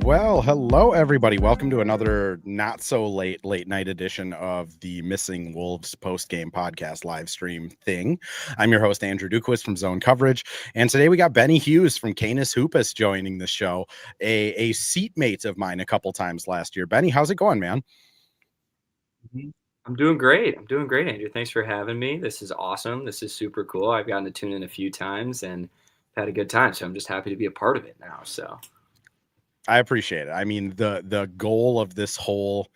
Well, hello everybody. Welcome to another not so late night edition of the Missing Wolves post game podcast live stream thing. I'm your host Andrew Dukowitz from ZoneCoverage, and today we got Benny Hughes from Canis Hoopus joining the show, a seatmate of mine a couple times last year. Benny, how's it going, man? I'm doing great. Andrew. Thanks for having me. This is awesome. This is super cool. I've gotten to tune in a few times and had a good time. So I'm just happy to be a part of it now. So I appreciate it. I mean, the goal of this whole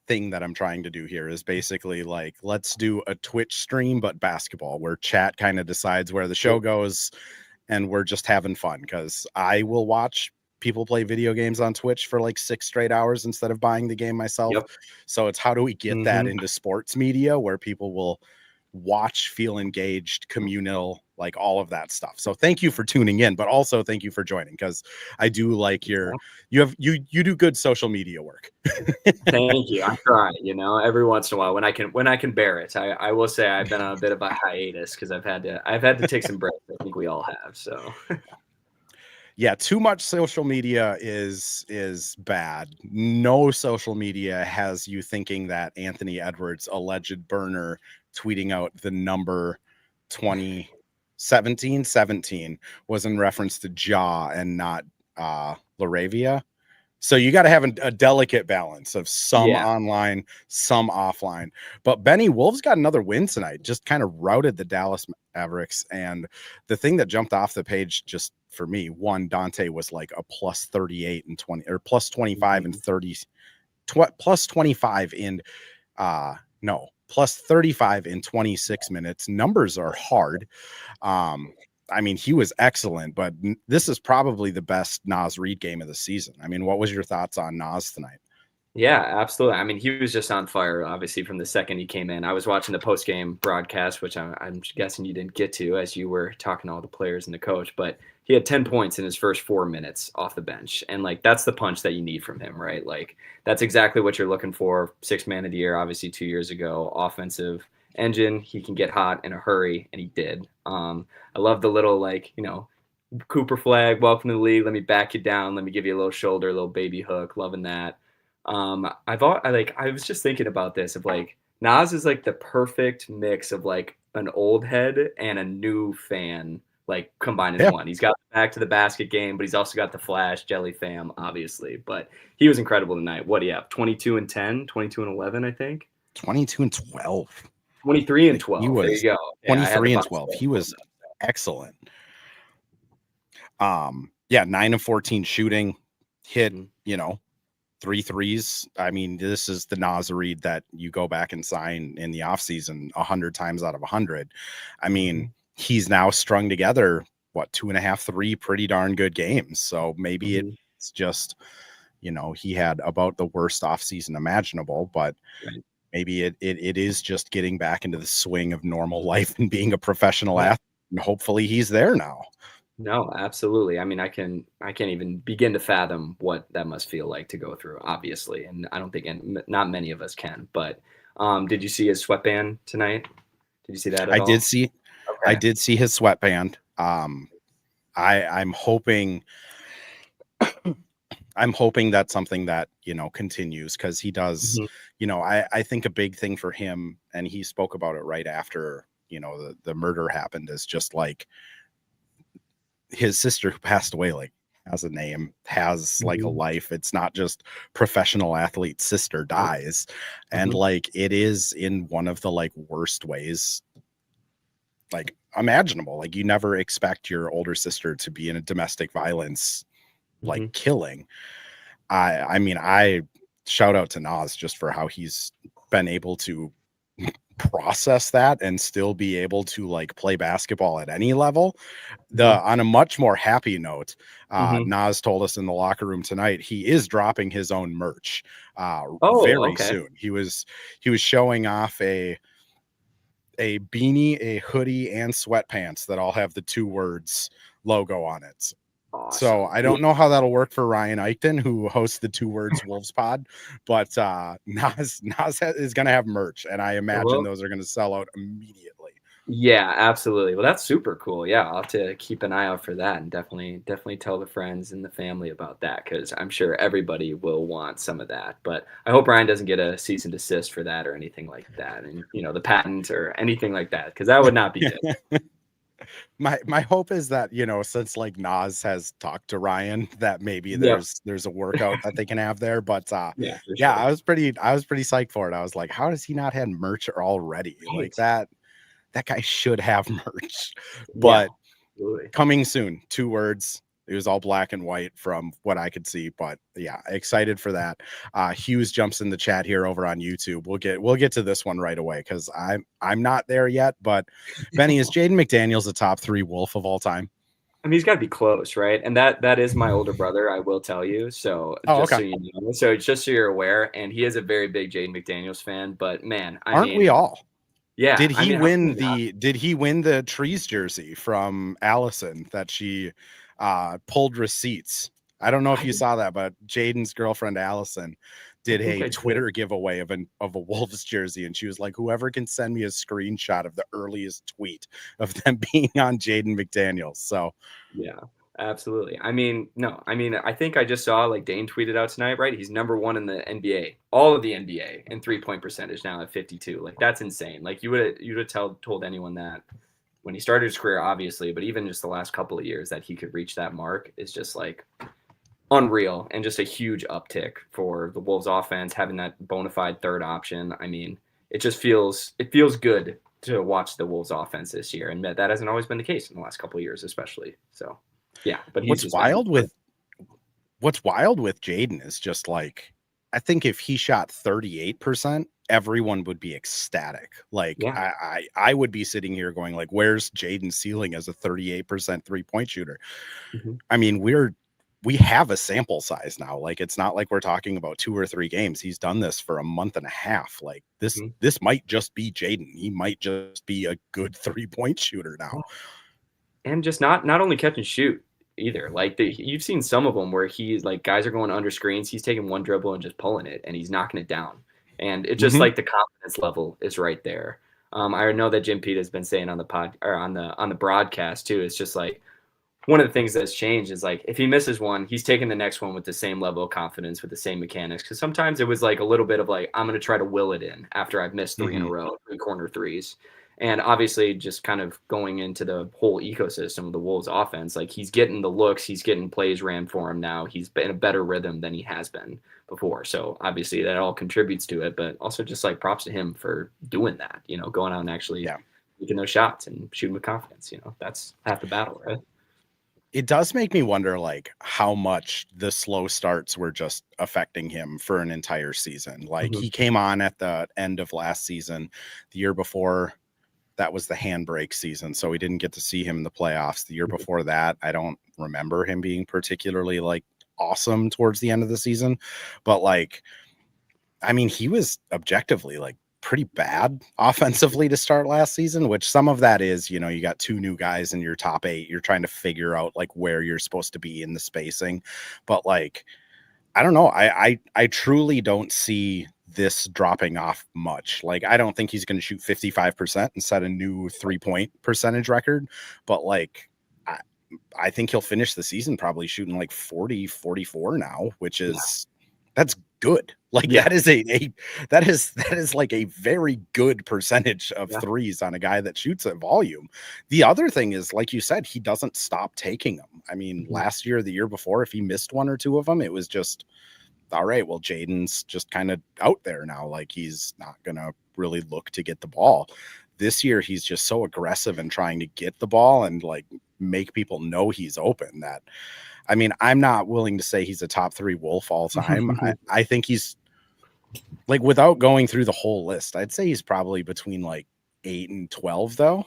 thing that I'm trying to do here is basically like, let's do a Twitch stream, but basketball, where chat kind of decides where the show goes, and we're just having fun, because I will watch people play video games on Twitch for like 6 straight hours instead of buying the game myself. Yep. So it's how do we get that into sports media where people will watch, feel engaged, communal, like all of that stuff. So thank you for tuning in, but also thank you for joining, because I do like you do good social media work. Thank you. I'm trying, every once in a while when I can bear it. I will say I've been on a bit of a hiatus because I've had to take some breaks. I think we all have. So yeah, too much social media is bad. No social media has you thinking that Anthony Edwards' alleged burner tweeting out the number 2017 was in reference to Ja and not Laravia. So you got to have a delicate balance of some online, some offline. But Benny, Wolves got another win tonight, just kind of routed the Dallas Mavericks. And the thing that jumped off the page just for me, one, Dante was like a plus 38 and 20, or plus 25 and 30, plus 25 in, plus 35 in 26 minutes. Numbers are hard. I mean, he was excellent, but this is probably the best Naz Reid game of the season. I mean, what was your thoughts on Naz tonight? Yeah, absolutely. I mean, he was just on fire, obviously, from the second he came in. I was watching the post-game broadcast, which I'm guessing you didn't get to as you were talking to all the players and the coach, but he had 10 points in his first 4 minutes off the bench. And, like, that's the punch that you need from him, right? Like, that's exactly what you're looking for. 6th man of the year, obviously, 2 years ago. Offensive engine. He can get hot in a hurry, and he did. I love the little, like, Cooper flag, welcome to the league. Let me back you down. Let me give you a little shoulder, a little baby hook. Loving that. I was just thinking about this of like Naz is like the perfect mix of like an old head and a new fan, like combined in one. He's got the back to the basket game, but he's also got the flash jelly fam, obviously. But he was incredible tonight. What do you have? 22 and 10, 22 and 11, I think. 22 and 12. 23 and 12. There you go. 23 and 12. He was excellent. 9 of 14 shooting, hit, 3 threes. I mean, this is the Naz Reid that you go back and sign in the offseason 100 times out of 100. I mean, he's now strung together, 2.5, 3 pretty darn good games. So maybe it's just, he had about the worst offseason imaginable, but maybe it is just getting back into the swing of normal life and being a professional athlete. And hopefully he's there now. No, absolutely. I mean, I can't even begin to fathom what that must feel like to go through, obviously. And I don't think not many of us can. But did you see his sweatband tonight? Did you see that at all? Did see. Okay. I did see his sweatband. I'm hoping that's something that, continues, because he does, I think a big thing for him, and he spoke about it right after, the murder happened, is just like, his sister who passed away, like, has a name, has like a life. It's not just professional athlete sister dies. And like, it is in one of the like worst ways like imaginable. Like, you never expect your older sister to be in a domestic violence, like killing. I mean, I shout out to Naz just for how he's been able to process that and still be able to like play basketball at any level. On a much more happy note, Naz told us in the locker room tonight he is dropping his own merch very soon. He was showing off a beanie, a hoodie, and sweatpants that all have the 2 words logo on it. Awesome. So I don't know how that'll work for Ryan Eichten, who hosts the 2 Words Wolves pod, but Naz is going to have merch, and I imagine those are going to sell out immediately. Yeah, absolutely. Well, that's super cool. Yeah, I'll have to keep an eye out for that and definitely tell the friends and the family about that because I'm sure everybody will want some of that. But I hope Ryan doesn't get a cease and desist for that or anything like that, and the patent or anything like that, because that would not be good. My hope is that, since like Naz has talked to Ryan, that maybe Yep. there's a workout that they can have there. But Yeah, for yeah, sure. I was pretty psyched for it. I was like, how does he not have merch already? Like Right. that guy should have merch. Yeah, But absolutely. coming soon, 2 words. It was all black and white from what I could see, but yeah, excited for that. Hughes jumps in the chat here over on YouTube. We'll get to this one right away because I'm not there yet. But Benny, is Jaden McDaniels a top 3 Wolf of all time? I mean, he's got to be close, right? And that is my older brother, I will tell you. So Oh, just okay. so you know, so just so you're aware, and he is a very big Jaden McDaniels fan. But man, I Aren't mean, we all? yeah, Did I he mean, how can win you not? the trees jersey from Allison that she pulled receipts? I don't know if I you saw that, but Jaden's girlfriend Allison did think a I did. Twitter giveaway of a Wolves jersey, and she was like, whoever can send me a screenshot of the earliest tweet of them being on Jaden McDaniels. So Yeah, absolutely. I mean, no, I mean, I think I just saw like Dane tweeted out tonight, right? He's number 1 in the NBA, all of the NBA, in 3-point percentage now at 52. Like that's insane. Like you'd have told anyone that when he started his career, obviously, but even just the last couple of years that he could reach that mark is just like unreal and just a huge uptick for the Wolves offense having that bona fide third option. I mean, it feels good to watch the Wolves offense this year, and that hasn't always been the case in the last couple of years, especially. So, yeah, but he's what's just been wild with what's wild with Jaden is just like, I think if he shot 38%, everyone would be ecstatic. Like yeah, I would be sitting here going like, where's Jaden's ceiling as a 38% 3-point shooter? mm-hmm. I mean, we have a sample size now. Like it's not like we're talking about 2 or 3 games. He's done this for a month and a half. Like Mm-hmm. this might just be Jaden. He might just be a good 3-point shooter now. And just not only catch and shoot either. Like you've seen some of them where he's like guys are going under screens, he's taking one dribble and just pulling it, and he's knocking it down. And it just like the confidence level is right there. I know that Jim Pete has been saying on the pod or on the broadcast too. It's just like one of the things that's changed is like if he misses one, he's taking the next one with the same level of confidence, with the same mechanics. Because sometimes it was like a little bit of like I'm going to try to will it in after I've missed 3 in a row, 3 corner threes. And obviously, just kind of going into the whole ecosystem of the Wolves offense, like he's getting the looks, he's getting plays ran for him now. He's been in a better rhythm than he has been before. So obviously, that all contributes to it. But also, just like props to him for doing that. Going out and actually making those shots and shooting with confidence. That's half the battle, right? It does make me wonder like how much the slow starts were just affecting him for an entire season. Like he came on at the end of last season. The year before, that was the handbrake season, so we didn't get to see him in the playoffs. The year before that, I don't remember him being particularly like awesome towards the end of the season, but like, I mean, he was objectively like pretty bad offensively to start last season, which some of that is, you got 2 new guys in your top 8. You're trying to figure out like where you're supposed to be in the spacing. But like, I don't know. I truly don't see this dropping off much. Like, I don't think he's going to shoot 55% and set a new 3-point percentage record. But like, I think he'll finish the season probably shooting like 40, 44 now, which is that's good. Like that is like a very good percentage of threes on a guy that shoots at volume. The other thing is, like you said, he doesn't stop taking them. I mean, last year, the year before, if he missed 1 or 2 of them, it was just all right. Well, Jaden's just kind of out there now. Like he's not gonna really look to get the ball. This year, he's just so aggressive and trying to get the ball and like make people know he's open that, I mean, I'm not willing to say he's a top 3 Wolf all time. I think he's like, without going through the whole list, I'd say he's probably between like 8 and 12 though.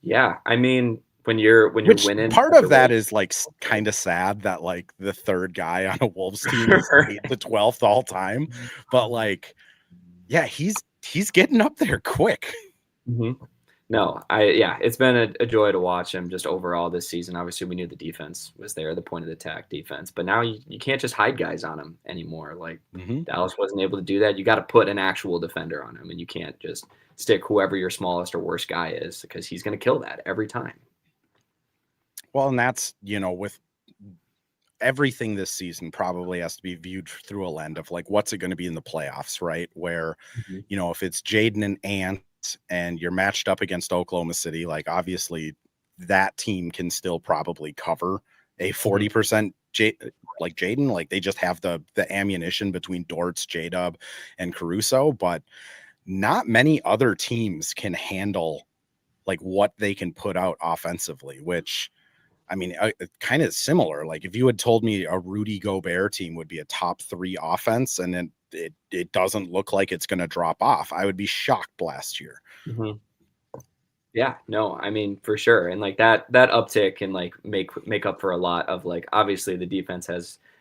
Yeah. I mean, when you're winning, part of that is like kind of sad that like the third guy on a Wolves team is the 12th all time, but like, yeah, he's getting up there quick. No, it's been a joy to watch him just overall this season. Obviously, we knew the defense was there, the point of the attack defense, but now you can't just hide guys on him anymore. Like Dallas wasn't able to do that. You got to put an actual defender on him, and you can't just stick whoever your smallest or worst guy is because he's going to kill that every time. Well, and that's, with everything this season probably has to be viewed through a lens of like, what's it going to be in the playoffs, right? Where, if it's Jaden and Ant and you're matched up against Oklahoma City, like obviously that team can still probably cover a 40% like Jaden, like they just have the ammunition between Dortz, J-Dub, and Caruso, but not many other teams can handle like what they can put out offensively, which I mean, kind of similar. Like if you had told me a Rudy Gobert team would be a top 3 offense and then it doesn't look like it's going to drop off, I would be shocked last year. Yeah, no, I mean, for sure. And like that uptick can like make up for a lot of like, obviously the defense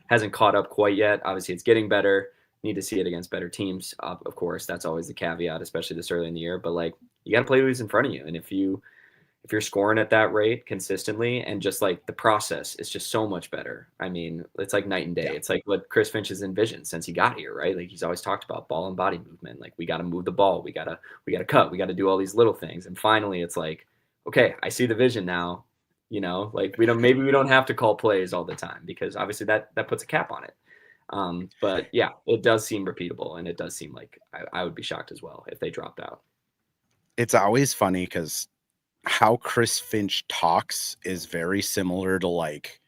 hasn't caught up quite yet. Obviously it's getting better. Need to see it against better teams. Of course, that's always the caveat, especially this early in the year, but like you got to play who's in front of you. And if you're scoring at that rate consistently and just like the process is just so much better. I mean, it's like night and day. It's like what Chris Finch has envisioned since he got here, right? Like he's always talked about ball and body movement. Like we got to move the ball. We got to cut. We got to do all these little things. And finally it's like, okay, I see the vision now, like maybe we don't have to call plays all the time because obviously that puts a cap on it. But yeah, it does seem repeatable and it does seem like I would be shocked as well if they dropped out. It's always funny because how Chris Finch talks is very similar to like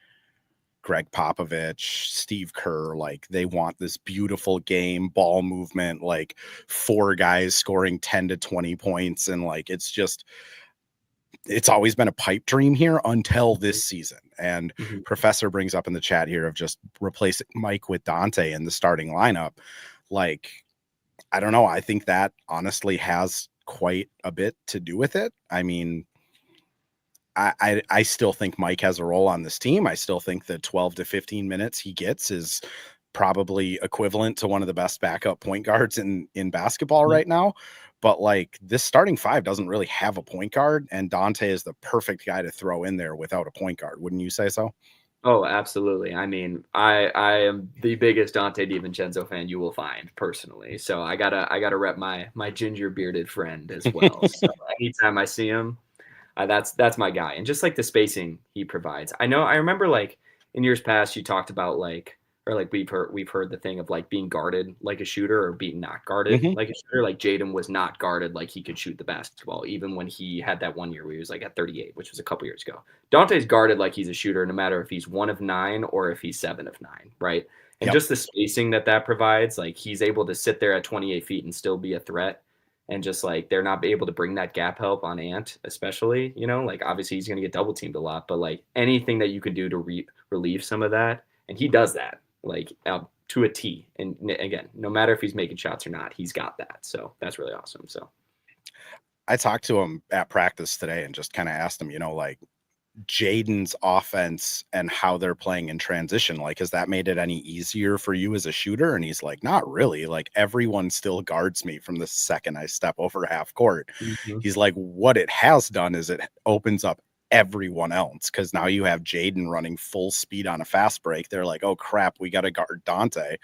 Greg Popovich, Steve Kerr. Like they want this beautiful game, ball movement, like 4 guys scoring 10 to 20 points. And like, it's always been a pipe dream here until this season. And Professor brings up in the chat here of just replacing Mike with Dante in the starting lineup. Like, I don't know. I think that honestly has quite a bit to do with it. I mean, I still think Mike has a role on this team. I still think the 12 to 15 minutes he gets is probably equivalent to one of the best backup point guards in basketball right now. But like this starting 5 doesn't really have a point guard, and Dante is the perfect guy to throw in there without a point guard. Wouldn't you say so? Oh, absolutely. I mean, I am the biggest Dante DiVincenzo fan you will find personally. So I gotta rep my ginger bearded friend as well. So anytime I see him, that's my guy. And just like the spacing he provides. I remember like in years past you talked about like, or like we've heard the thing of like being guarded like a shooter or being not guarded like a shooter. Like Jaden was not guarded like he could shoot the basketball, even when he had that 1 year where he was like at 38, which was a couple years ago. Dante's guarded like he's a shooter, no matter if he's 1 of 9 or if he's 7 of 9, right? And just the spacing that provides, like he's able to sit there at 28 feet and still be a threat. And just like they're not able to bring that gap help on Ant, especially, like obviously he's going to get double teamed a lot, but like anything that you could do to relieve some of that. And he does that like to a T. And again, no matter if he's making shots or not, he's got that. So that's really awesome. So I talked to him at practice today and just kind of asked him, like Jaden's offense and how they're playing in transition. Like, has that made it any easier for you as a shooter? And he's like, not really. Like everyone still guards me from the second I step over half court. He's like, what it has done is it opens up everyone else. Cause now you have Jaden running full speed on a fast break. They're like, oh crap, we got to guard Dante.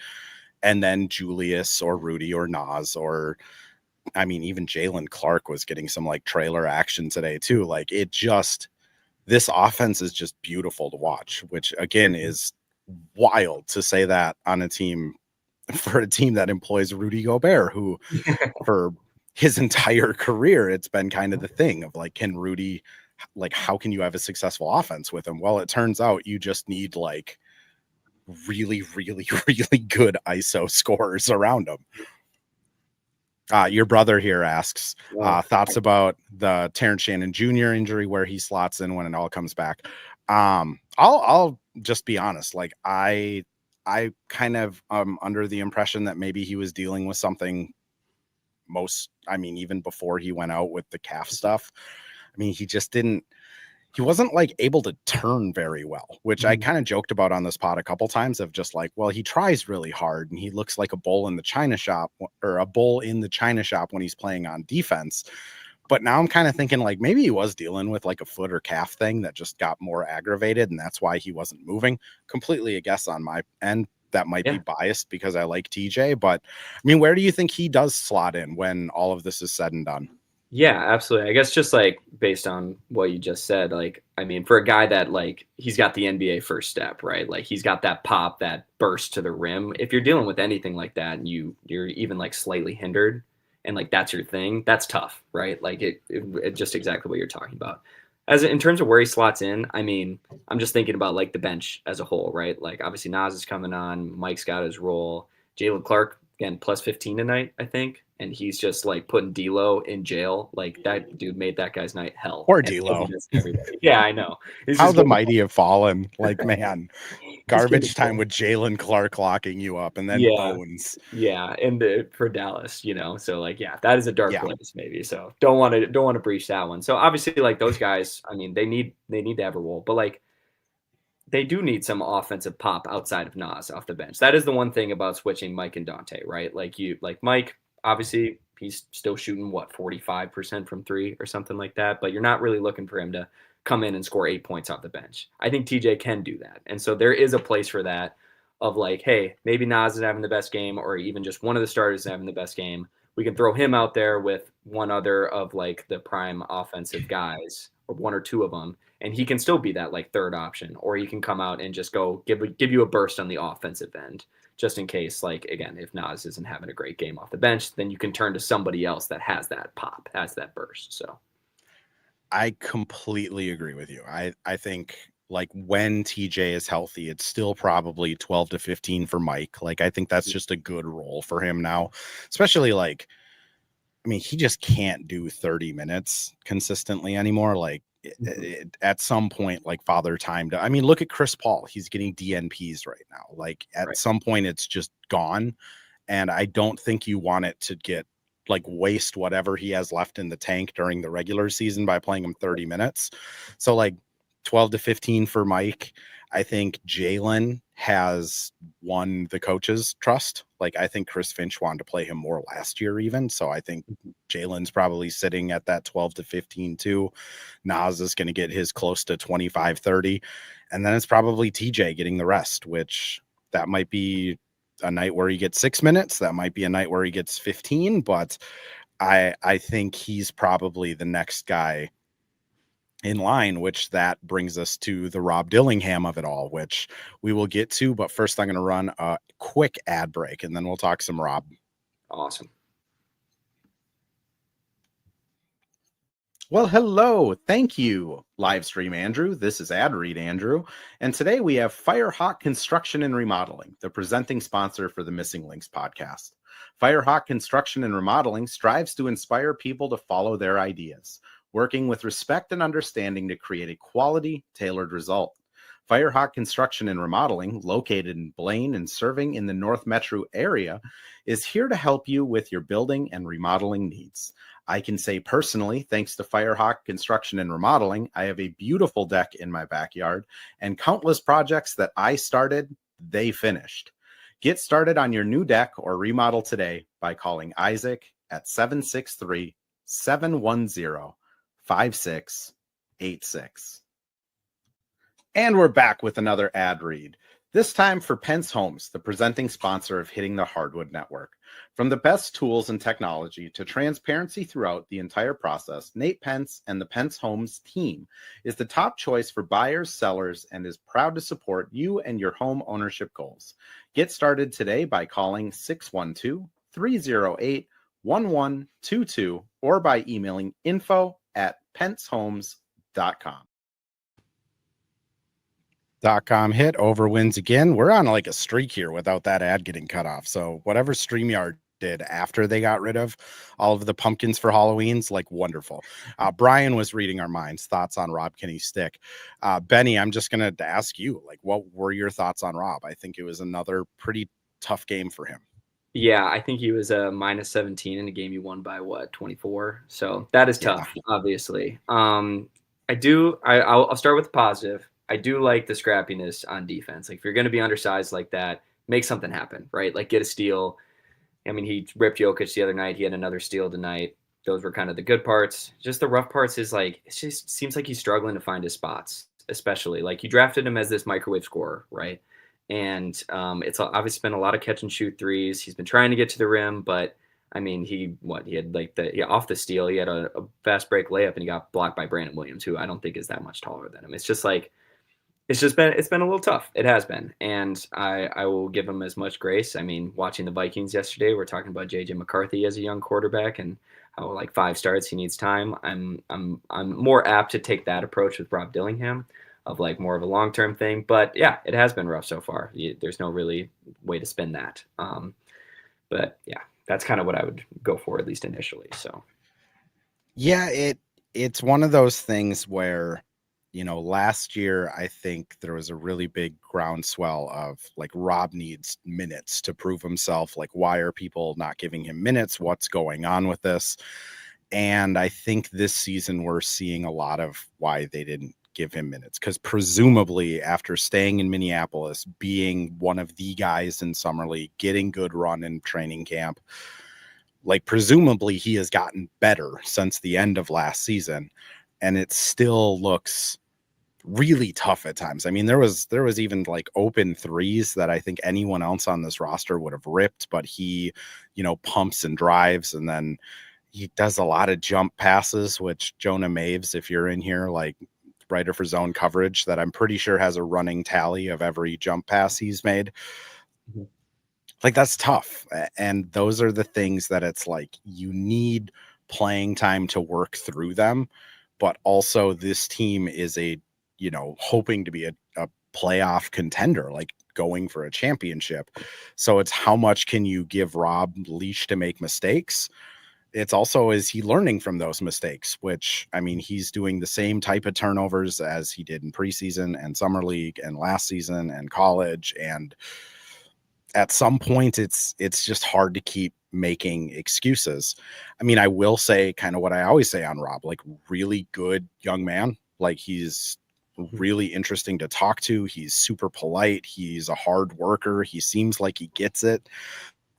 And then Julius or Rudy or Naz, or I mean, even Jalen Clark was getting some like trailer action today too. Like this offense is just beautiful to watch, which again is wild to say that on a team that employs Rudy Gobert, who for his entire career, it's been kind of the thing of like, can Rudy, like, how can you have a successful offense with him? Well, it turns out you just need like really, really, really good ISO scorers around him. Your brother here asks thoughts about the Terrence Shannon Jr. injury, where he slots in when it all comes back. I'll just be honest. Like I kind of under the impression that maybe he was dealing with something even before he went out with the calf stuff. I mean, he wasn't like able to turn very well, which I kind of joked about on this pod a couple times of just like, well, he tries really hard and he looks like a bull in the china shop when he's playing on defense. But now I'm kind of thinking like maybe he was dealing with like a foot or calf thing that just got more aggravated, and that's why he wasn't moving. Completely a guess on my end. That might be biased because I like TJ, but I mean, where do you think he does slot in when all of this is said and done? Yeah, absolutely. I guess just like based on what you just said, like, I mean, for a guy that like he's got the NBA first step, right? Like he's got that pop, that burst to the rim. If you're dealing with anything like that and you're even like slightly hindered and like that's your thing, that's tough, right? Like it just exactly what you're talking about. As in terms of where he slots in, I mean, I'm just thinking about like the bench as a whole, right? Like obviously Naz is coming on, Mike's got his role, Jalen Clark again plus 15 tonight, I think, and he's just like putting D'Lo in jail. Like that dude made that guy's night hell. Poor D'Lo. Yeah, I know. How the mighty have fallen. Like, man, garbage time with Jalen Clark locking you up, and then Bones. Yeah, and for Dallas, you know, so like, yeah, that is a dark place maybe. So don't want to breach that one. So obviously, like those guys, I mean, they need to have a role, but like they do need some offensive pop outside of Naz off the bench. That is the one thing about switching Mike and Dante, right? Like Mike, obviously he's still shooting 45% from three or something like that, but you're not really looking for him to come in and score 8 points off the bench. I think TJ can do that. And so there is a place for that of like, hey, maybe Naz is having the best game or even just one of the starters is having the best game. We can throw him out there with one other of like the prime offensive guys or one or two of them, and he can still be that like third option, or he can come out and just go give you a burst on the offensive end, just in case, like, again, if Naz isn't having a great game off the bench, then you can turn to somebody else that has that pop, has that burst. So I completely agree with you. I think like when TJ is healthy, it's still probably 12 to 15 for Mike. Like, I think that's just a good role for him now, especially like, I mean, he just can't do 30 minutes consistently anymore. Like at some point, like father time to, I mean, look at Chris Paul. He's getting DNPs right now. Like at some point it's just gone. And I don't think you want it to get like waste whatever he has left in the tank during the regular season by playing him 30 minutes. So like 12 to 15 for Mike. I think Jalen has won the coach's trust. Like I think Chris Finch wanted to play him more last year even. So I think Jalen's probably sitting at that 12 to 15 too. Naz is going to get his close to 25, 30. And then it's probably TJ getting the rest, which that might be a night where he gets 6 minutes. That might be a night where he gets 15, but I think he's probably the next guy in line, which that brings us to the Rob Dillingham of it all, which we will get to. But first, I'm going to run a quick ad break, and then we'll talk some Rob. Awesome. Well, hello. Thank you, live stream Andrew. This is Ad Read Andrew. And today we have Firehawk Construction and Remodeling, the presenting sponsor for the Missing Links podcast. Firehawk Construction and Remodeling strives to inspire people to follow their ideas, working with respect and understanding to create a quality, tailored result. Firehawk Construction and Remodeling, located in Blaine and serving in the North Metro area, is here to help you with your building and remodeling needs. I can say personally, thanks to Firehawk Construction and Remodeling, I have a beautiful deck in my backyard and countless projects that I started, they finished. Get started on your new deck or remodel today by calling Isaac at 763-710-5686. And we're back with another ad read, this time for Pence Homes, the presenting sponsor of Hitting the Hardwood Network. From the best tools and technology to transparency throughout the entire process, Nate Pence and the Pence Homes team is the top choice for buyers, sellers, and is proud to support you and your home ownership goals. Get started today by calling 612-308-1122 or by emailing info@pencehomes.com. .com hit over wins again. We're on like a streak here without that ad getting cut off. So whatever StreamYard did after they got rid of all of the pumpkins for Halloween's, like wonderful. Brian was reading our minds, thoughts on Rob Kinney's stick. Benny, I'm just going to ask you, like, what were your thoughts on Rob? I think it was another pretty tough game for him. Yeah, I think he was a minus 17 in a game you won by 24. So that is tough, obviously. I'll start with the positive. I do like the scrappiness on defense. Like if you're going to be undersized like that, make something happen, right? Like get a steal. I mean, he ripped Jokic the other night. He had another steal tonight. those were kind of the good parts. Just the rough parts is like, it just seems like he's struggling to find his spots, especially like you drafted him as this microwave scorer, right? And it's obviously been a lot of catch and shoot threes. He's been trying to get to the rim, but I mean, he had like off the steal, he had a fast break layup and he got blocked by Brandon Williams, who I don't think is that much taller than him. It's just like, it's been a little tough. It has been. And I will give him as much grace. I mean, watching the Vikings yesterday, we're talking about JJ McCarthy as a young quarterback and how like 5 starts, he needs time. I'm more apt to take that approach with Rob Dillingham of like more of a long-term thing. But yeah, it has been rough so far. There's no really way to spin that. But yeah, that's kind of what I would go for, at least initially. So yeah, it's one of those things where, last year, I think there was a really big groundswell of like Rob needs minutes to prove himself. Like, why are people not giving him minutes? What's going on with this? And I think this season we're seeing a lot of why they didn't give him minutes, because presumably after staying in Minneapolis, being one of the guys in summer league, getting good run in training camp, like presumably he has gotten better since the end of last season, and it still looks really tough at times. I mean, there was even like open threes that I think anyone else on this roster would have ripped, but he, pumps and drives, and then he does a lot of jump passes, which Jonah Mavs, if you're in here, like writer for Zone Coverage, that I'm pretty sure has a running tally of every jump pass he's made. Mhm. Like, that's tough. And those are the things that it's like, you need playing time to work through them. But also this team is hoping to be a playoff contender, like going for a championship. So it's how much can you give Rob leash to make mistakes? It's also, is he learning from those mistakes, which, I mean, he's doing the same type of turnovers as he did in preseason and summer league and last season and college. And at some point it's just hard to keep making excuses. I mean, I will say kind of what I always say on Rob, like really good young man. Like, he's really interesting to talk to. He's super polite. He's a hard worker. He seems like he gets it.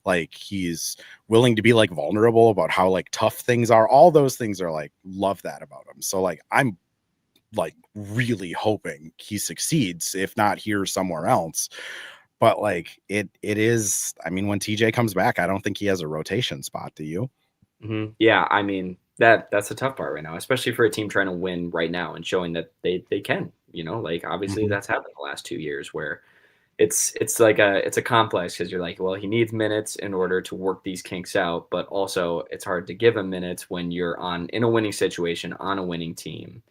Like, he's willing to be like vulnerable about how like tough things are. All those things are like, love that about him. So like, I'm like really hoping he succeeds, if not here, somewhere else. But like it is, I mean, when TJ comes back, I don't think he has a rotation spot. Do you? Mm-hmm. Yeah, I mean that's the tough part right now, especially for a team trying to win right now and showing that they can. Like obviously that's happened the last 2 years where it's like it's a complex because you're like, well, he needs minutes in order to work these kinks out, but also it's hard to give him minutes when you're in a winning situation on a winning team.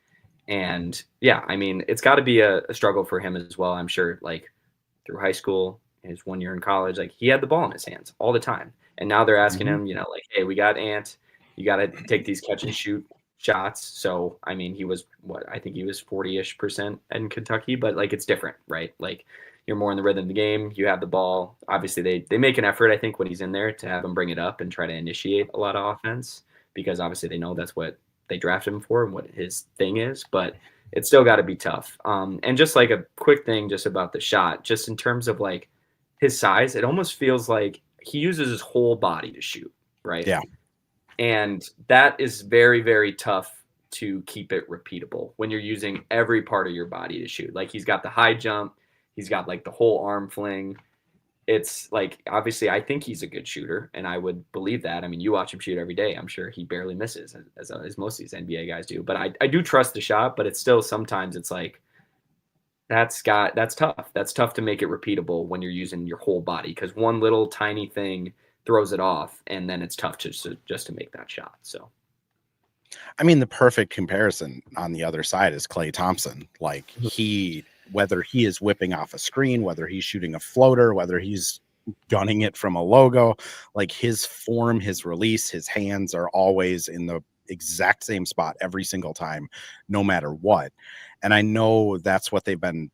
And yeah, I mean, it's got to be a struggle for him as well. I'm sure, like through high school, his 1 year in college, like he had the ball in his hands all the time. And now they're asking him, like, hey, we got Ant, you got to take these catch and shoot shots. So, I mean, he was I think he was 40-ish% in Kentucky, but like it's different, right? Like you're more in the rhythm of the game. You have the ball. Obviously, they make an effort, I think, when he's in there to have him bring it up and try to initiate a lot of offense because obviously they know that's what they drafted him for and what his thing is. But it's still got to be tough. And just like a quick thing just about the shot, just in terms of like his size, it almost feels like he uses his whole body to shoot, right? Yeah. And that is very, very tough to keep it repeatable when you're using every part of your body to shoot. Like he's got the high jump, he's got like the whole arm fling. It's like, obviously, I think he's a good shooter, and I would believe that. I mean, you watch him shoot every day. I'm sure he barely misses, as most of these NBA guys do. But I do trust the shot, but it's still sometimes it's like, that's tough. That's tough to make it repeatable when you're using your whole body because one little tiny thing throws it off, and then it's tough just to make that shot. So, I mean, the perfect comparison on the other side is Klay Thompson. Like whether he is whipping off a screen, whether he's shooting a floater, whether he's gunning it from a logo, like his form, his release, his hands are always in the exact same spot every single time, no matter what. And I know that's what they've been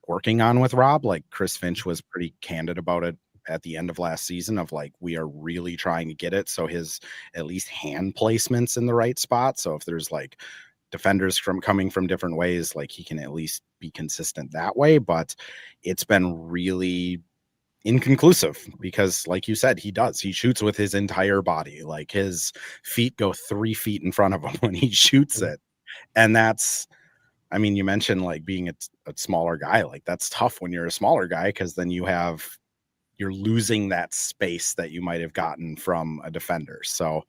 working on with Rob. Like Chris Finch was pretty candid about it at the end of last season of like, we are really trying to get it so his at least hand placements in the right spot. So if there's like defenders coming from different ways, like he can at least be consistent that way. But it's been really inconclusive because, like you said, he shoots with his entire body. Like his feet go 3 feet in front of him when he shoots it. And that's, I mean, you mentioned like being a smaller guy. Like that's tough when you're a smaller guy, because then you're losing that space that you might have gotten from a defender. So,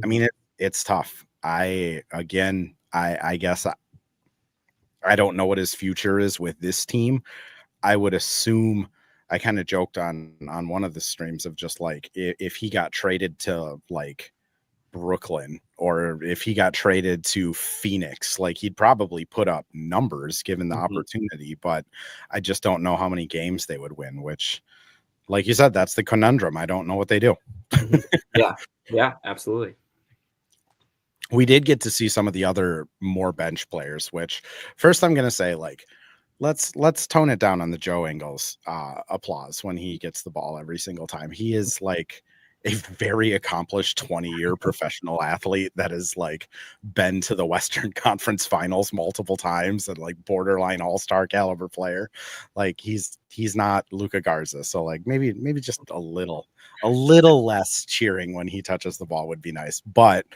I mean, it's tough. I guess I don't know what his future is with this team. I would assume, I kind of joked on one of the streams of just like, if he got traded to like Brooklyn, or if he got traded to Phoenix, like he'd probably put up numbers given the opportunity, but I just don't know how many games they would win, which, like you said, that's the conundrum. I don't know what they do. Yeah, absolutely. We did get to see some of the other more bench players, which first I'm going to say, like, let's tone it down on the Joe Ingles applause when he gets the ball every single time. He is like a very accomplished 20-year professional athlete that has like been to the Western Conference Finals multiple times and like borderline all-star caliber player. Like he's not Luka Garza. So like maybe just a little less cheering when he touches the ball would be nice. But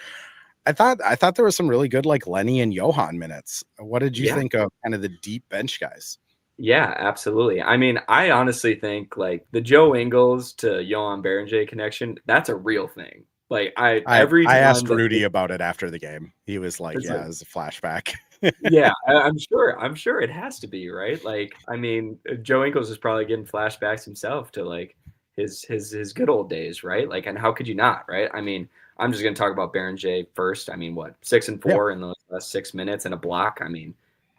I thought there was some really good like Lenny and Johan minutes. What did you think of kind of the deep bench guys? Yeah, absolutely. I mean, I honestly think like the Joe Ingles to Johan Berenger connection, that's a real thing. Like I asked Rudy about it after the game. He was like, yeah, it was a flashback. Yeah, I'm sure it has to be, right? Like, I mean, Joe Ingles is probably getting flashbacks himself to like his good old days, right? Like, and how could you not, right? I mean, I'm just gonna talk about Berenger first. I mean, what, 6 and 4 in those last 6 minutes and a block? I mean,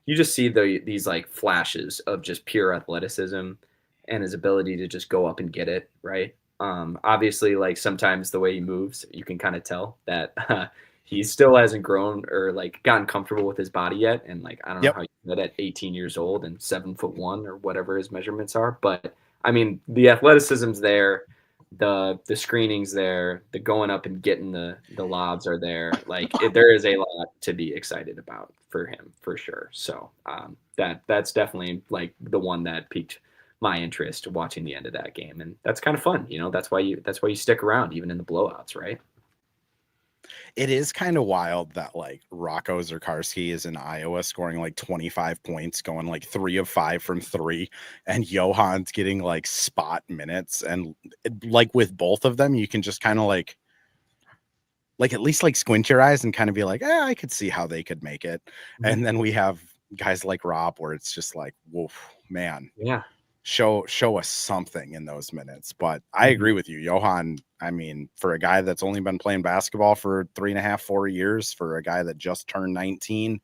you just see these like flashes of just pure athleticism and his ability to just go up and get it, right? Obviously, like sometimes the way he moves, you can kind of tell that he still hasn't grown or like gotten comfortable with his body yet. And like, I don't know how you do that at 18 years old and 7'1" or whatever his measurements are. But I mean, the athleticism's there, the screening's there, the going up and getting the lobs are there. Like there is a lot to be excited about for him for sure. So that's definitely like the one that piqued my interest watching the end of that game. And that's kind of fun. You know, that's why you stick around even in the blowouts, right? It is kind of wild that like Rocco Zerkarski is in Iowa scoring like 25 points, going like 3 of 5 from 3, and Johan's getting like spot minutes. And like with both of them, you can just kind of like at least like squint your eyes and kind of be like, I could see how they could make it. And then we have guys like Rob where it's just like, whoa, man. Yeah. Show us something in those minutes. But I agree with you, Johan. I mean, for a guy that's only been playing basketball for 3.5, 4 years, for a guy that just turned 19,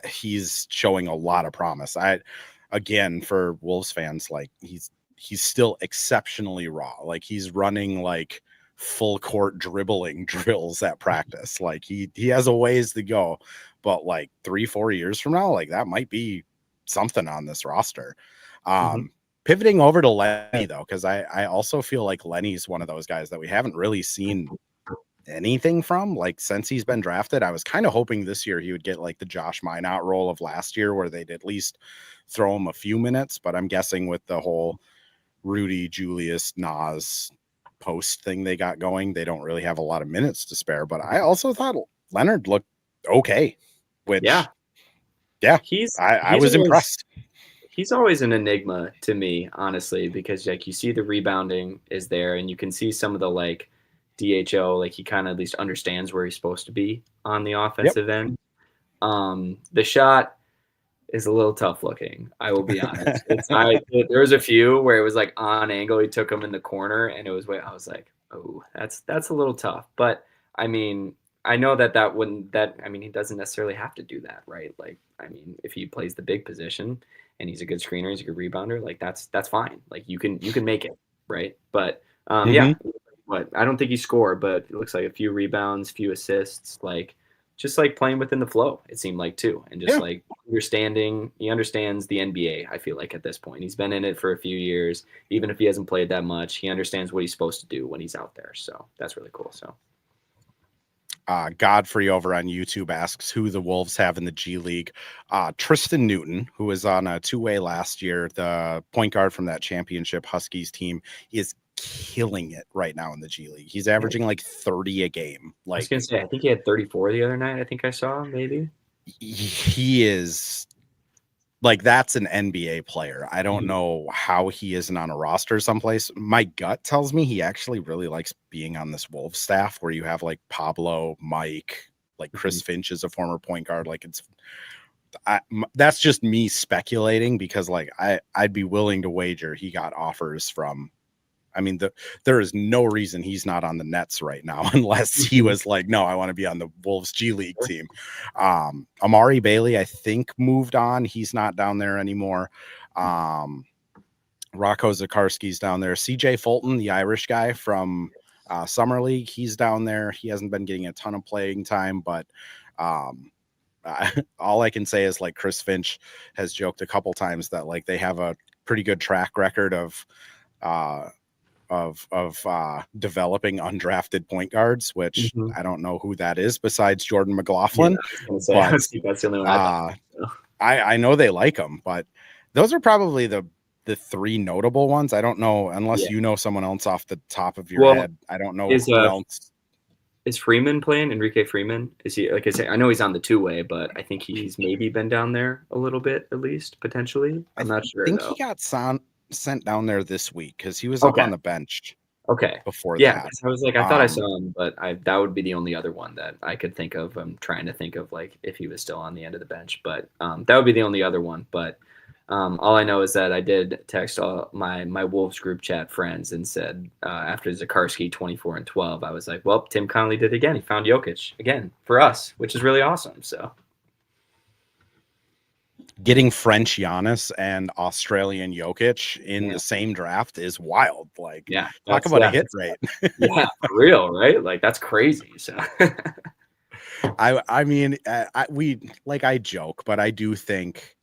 he's showing a lot of promise. Again, for Wolves fans, like he's still exceptionally raw. Like he's running like full court dribbling drills at practice. Like he has a ways to go, but like 3-4 years from now, like that might be something on this roster. Pivoting over to Lenny though, because I also feel like Lenny's one of those guys that we haven't really seen anything from like since he's been drafted. I was kind of hoping this year he would get like the Josh Minot role of last year where they'd at least throw him a few minutes, but I'm guessing with the whole Rudy, Julius, Naz post thing they got going, they don't really have a lot of minutes to spare. But I also thought Leonard looked okay, which I was impressed. He's always an enigma to me, honestly, because like you see the rebounding is there and you can see some of the like DHO, like he kind of at least understands where he's supposed to be on the offensive end. The shot is a little tough looking, I will be honest. There was a few where it was like on angle, he took him in the corner and it was I was like, oh, that's a little tough. But I mean, I know he doesn't necessarily have to do that, right? Like, I mean, if he plays the big position and he's a good screener, he's a good rebounder, like that's fine. Like you can make it, right? But I don't think he scored, but it looks like a few rebounds, few assists, like just like playing within the flow, it seemed like too. And just like he understands the NBA, I feel like at this point. He's been in it for a few years. Even if he hasn't played that much, he understands what he's supposed to do when he's out there. So that's really cool. So Godfrey over on YouTube asks who the Wolves have in the G League. Tristan Newton, who was on a two-way last year, the point guard from that championship Huskies team, is killing it right now in the G League. He's averaging like 30 a game. I was Like, gonna say, I think he had 34 the other night. I think I saw maybe. he is like, that's an NBA player. I don't know how he isn't on a roster someplace. My gut tells me he actually really likes being on this Wolves staff where you have like Pablo, Mike, like Chris Finch is a former point guard. Like, that's just me speculating because like I'd be willing to wager he got offers from. I mean, there is no reason he's not on the Nets right now unless he was like, no, I want to be on the Wolves G League team. Amari Bailey, I think, moved on. He's not down there anymore. Rocco Zakarski's down there. CJ Fulton, the Irish guy from Summer League, he's down there. He hasn't been getting a ton of playing time, but all I can say is like Chris Finch has joked a couple times that like they have a pretty good track record of developing undrafted point guards, which I don't know who that is besides Jordan McLaughlin. Yeah, that's the only one I know they like them, but those are probably the three notable ones. I don't know unless you know someone else off the top of your head. I don't know who else. Is Freeman playing? Enrique Freeman? Is he, like I say, I know he's on the two-way, but I think he's maybe been down there a little bit, at least potentially. I'm not sure. I think he got sent down there this week because he was up on the bench. Before that. I was like, I thought I saw him, but that would be the only other one that I could think of. I'm trying to think of like if he was still on the end of the bench, but that would be the only other one. But all I know is that I did text all my Wolves group chat friends and said after Zakarski 24 and 12, I was like, well, Tim Connolly did it again. He found Jokic again for us, which is really awesome. So. Getting French Giannis and Australian Jokic in the same draft is wild. Like, talk about a hit rate. Yeah, for real, right? Like, that's crazy. So, I mean, I joke, but I do think,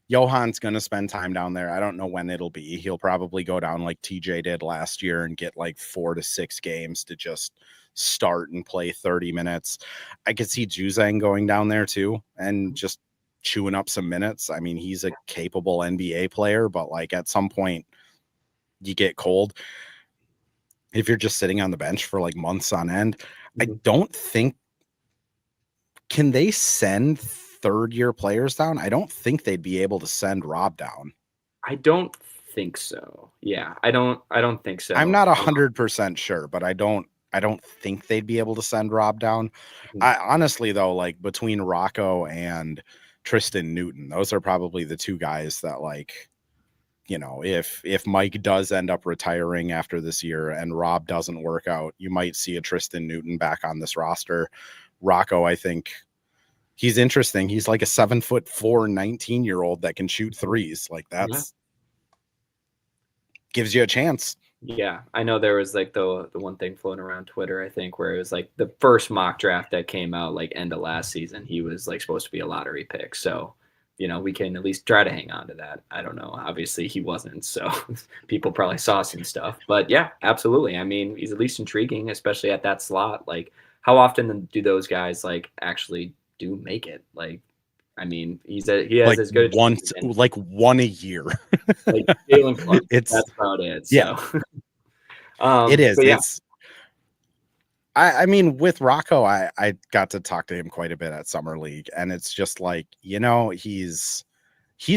Johan's going to spend time down there. I don't know when it'll be. He'll probably go down like TJ did last year and get like 4 to 6 games to just start and play 30 minutes. I could see Juzang going down there too and just chewing up some minutes. I mean, he's a capable NBA player, but like at some point you get cold if you're just sitting on the bench for like months on end. I don't think, can they send third-year players down? I don't think they'd be able to send Rob down. I don't think so. Yeah, I don't think so. I'm not 100% sure, but I don't think they'd be able to send Rob down. I honestly though, like between Rocco and Tristan Newton, those are probably the two guys that like, if Mike does end up retiring after this year and Rob doesn't work out, you might see a Tristan Newton back on this roster. Rocco, I think he's interesting. He's like a 7'4", 19-year-old that can shoot threes. Like that's gives you a chance. Yeah, I know there was like the one thing floating around Twitter, I think, where it was like the first mock draft that came out like end of last season. He was like supposed to be a lottery pick. So, we can at least try to hang on to that. I don't know. Obviously he wasn't. So people probably saw some stuff, but yeah, absolutely. I mean, he's at least intriguing, especially at that slot. Like how often do those guys like actually do make it? Like, I mean, he has like as good once, like one a year. Like Jalen Clark, that's about it. So. Yeah, it is. It's. I mean, with Rocco, I got to talk to him quite a bit at Summer League, and it's just like he's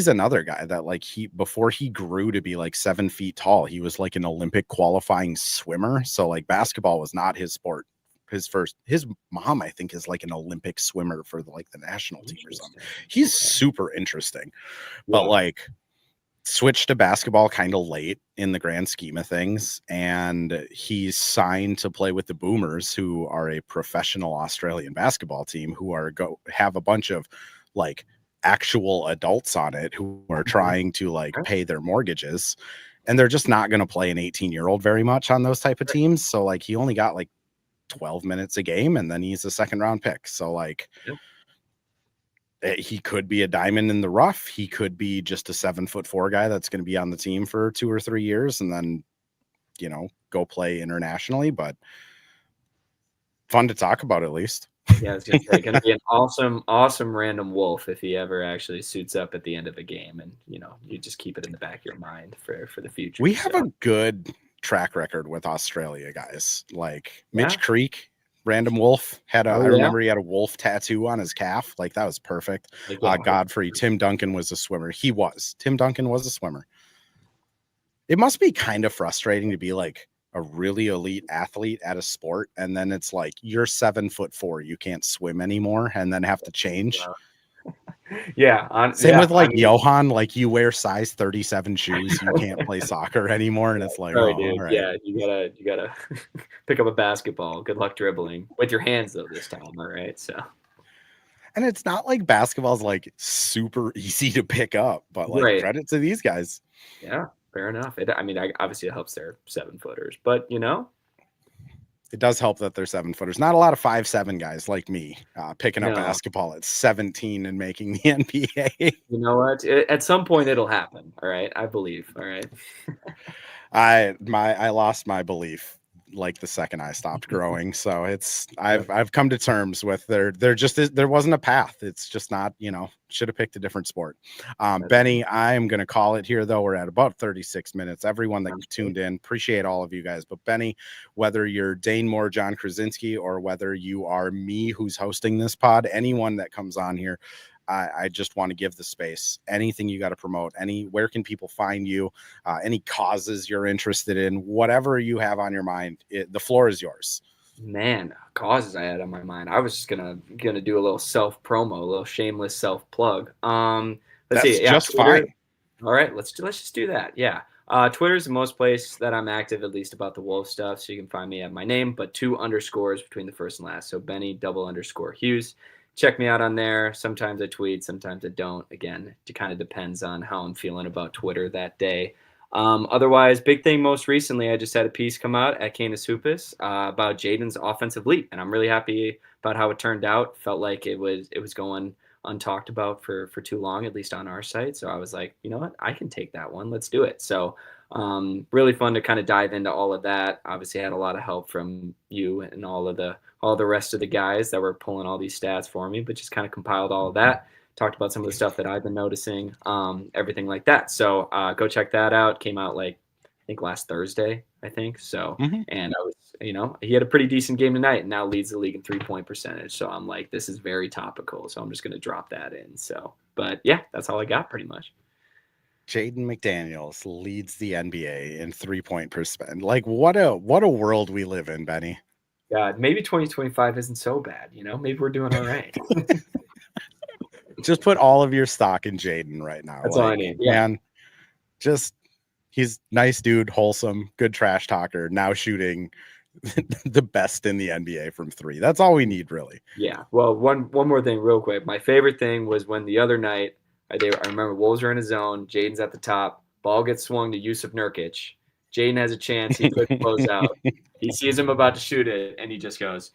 another guy that like before he grew to be like 7 feet tall, he was like an Olympic qualifying swimmer. So like basketball was not his sport. His mom, I think, is like an Olympic swimmer for like the national team or something. He's super interesting, but like switched to basketball kind of late in the grand scheme of things. And he's signed to play with the Boomers, who are a professional Australian basketball team who have a bunch of like actual adults on it who are trying to like pay their mortgages. And they're just not going to play an 18-year-old very much on those type of teams. So like he only got like 12 minutes a game and then he's a second round pick. So like he could be a diamond in the rough. He could be just a 7'4" guy that's going to be on the team for 2 or 3 years and then, go play internationally. But Fun to talk about, at least. Yeah, I was gonna say, gonna be an awesome random wolf if he ever actually suits up at the end of a game, and you just keep it in the back of your mind for the future. We have a good track record with Australia guys. Like Mitch Yeah. Creek, random wolf had I Oh, yeah. remember he had a wolf tattoo on his calf. Like that was perfect. Godfrey, Tim Duncan was a swimmer. Tim Duncan was a swimmer. It must be kind of frustrating to be like a really elite athlete at a sport, and then it's like you're 7'4", you can't swim anymore, and then have to change. Yeah. Same with like Johan, like you wear size 37 shoes, you can't play soccer anymore, and it's like, sorry, dude. All right. Yeah, you gotta pick up a basketball. Good luck dribbling with your hands though this time. All right, so. And it's not like basketball's like super easy to pick up, but like credit to these guys. Yeah. Fair enough. Obviously it helps they're 7-footers, but it does help that they're 7-footers. Not a lot of 5'7" guys like me picking up basketball at 17 and making the NBA. You know what? At some point it'll happen. All right, I believe. All right. I lost my belief like the second I stopped growing. So I've come to terms with there wasn't a path. It's just not, should have picked a different sport. Benny, I am going to call it here though. We're at about 36 minutes. Everyone that tuned in, appreciate all of you guys. But Benny, whether you're Dane Moore, John Krasinski, or whether you are me who's hosting this pod, anyone that comes on here, I just want to give the space. Anything you got to promote, where can people find you? Any causes you're interested in, whatever you have on your mind, the floor is yours. Man, causes I had on my mind. I was just gonna do a little self promo, a little shameless self plug. Let's see. Yeah, just Twitter. Fine. All right, let's just do that. Yeah. Twitter is the most place that I'm active, at least about the Wolf stuff. So you can find me at my name, but 2 underscores between the first and last. So Benny _Hughes. Check me out on there. Sometimes I tweet, sometimes I don't. Again, it kind of depends on how I'm feeling about Twitter that day. Otherwise, big thing most recently, I just had a piece come out at Canis Hoopus about Jaden's offensive leap, and I'm really happy about how it turned out. Felt like it was going untalked about for too long, at least on our site. So I was like, you know what, I can take that one. Let's do it. So really fun to kind of dive into all of that. Obviously, I had a lot of help from you and all the rest of the guys that were pulling all these stats for me, but just kind of compiled all of that. Talked about some of the stuff that I've been noticing, everything like that. So go check that out. Came out I think last Thursday, I think. So, and I was, he had a pretty decent game tonight and now leads the league in 3-point percentage. So I'm like, this is very topical. So I'm just going to drop that in. So, but yeah, that's all I got pretty much. Jaden McDaniels leads the NBA in 3-point percent. Like what a world we live in, Benny. God, maybe 2025 isn't so bad. Maybe we're doing all right. Just put all of your stock in Jaden right now. That's all I need. Yeah. Man, he's nice dude, wholesome, good trash talker, now shooting the best in the NBA from 3. That's all we need, really. Yeah. Well, one more thing real quick. My favorite thing was when the other night, I remember Wolves are in a zone, Jaden's at the top, ball gets swung to Yusuf Nurkic. Jaden has a chance, he could close out. He sees him about to shoot it, and he just goes,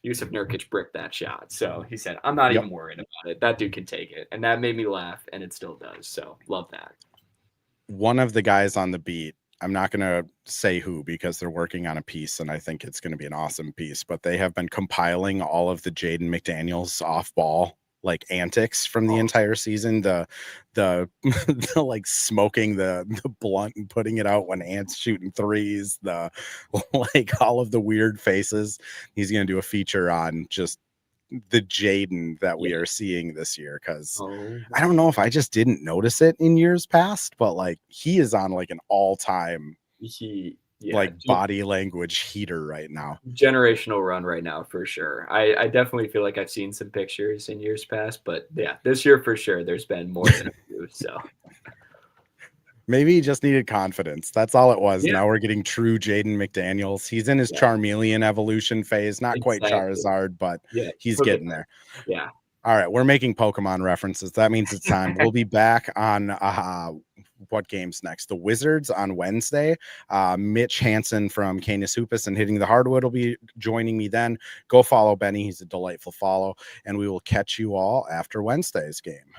Yusuf Nurkic bricked that shot. So he said, I'm not even worried about it. That dude can take it. And that made me laugh, and it still does. So love that. One of the guys on the beat, I'm not going to say who because they're working on a piece, and I think it's going to be an awesome piece, but they have been compiling all of the Jaden McDaniels off-ball like antics from the entire season, the like smoking the blunt and putting it out when Ant's shooting threes, the like all of the weird faces. He's going to do a feature on just the Jaden that we are seeing this year, because I don't know if I just didn't notice it in years past, but like he is on like an all-time body language heater right now. Generational run right now for sure. I definitely feel like I've seen some pictures in years past, but yeah, this year for sure there's been more than a few. So maybe he just needed confidence. That's all it was. Now we're getting true Jaden McDaniels. He's in his Charmeleon evolution phase, not quite Charizard, but he's getting there. Yeah. All right, we're making Pokemon references. That means it's time. We'll be back on what games next? The Wizards on Wednesday. Mitch Hansen from Canis Hoopus and Hitting the Hardwood will be joining me then. Go follow Benny. He's a delightful follow, and we will catch you all after Wednesday's game.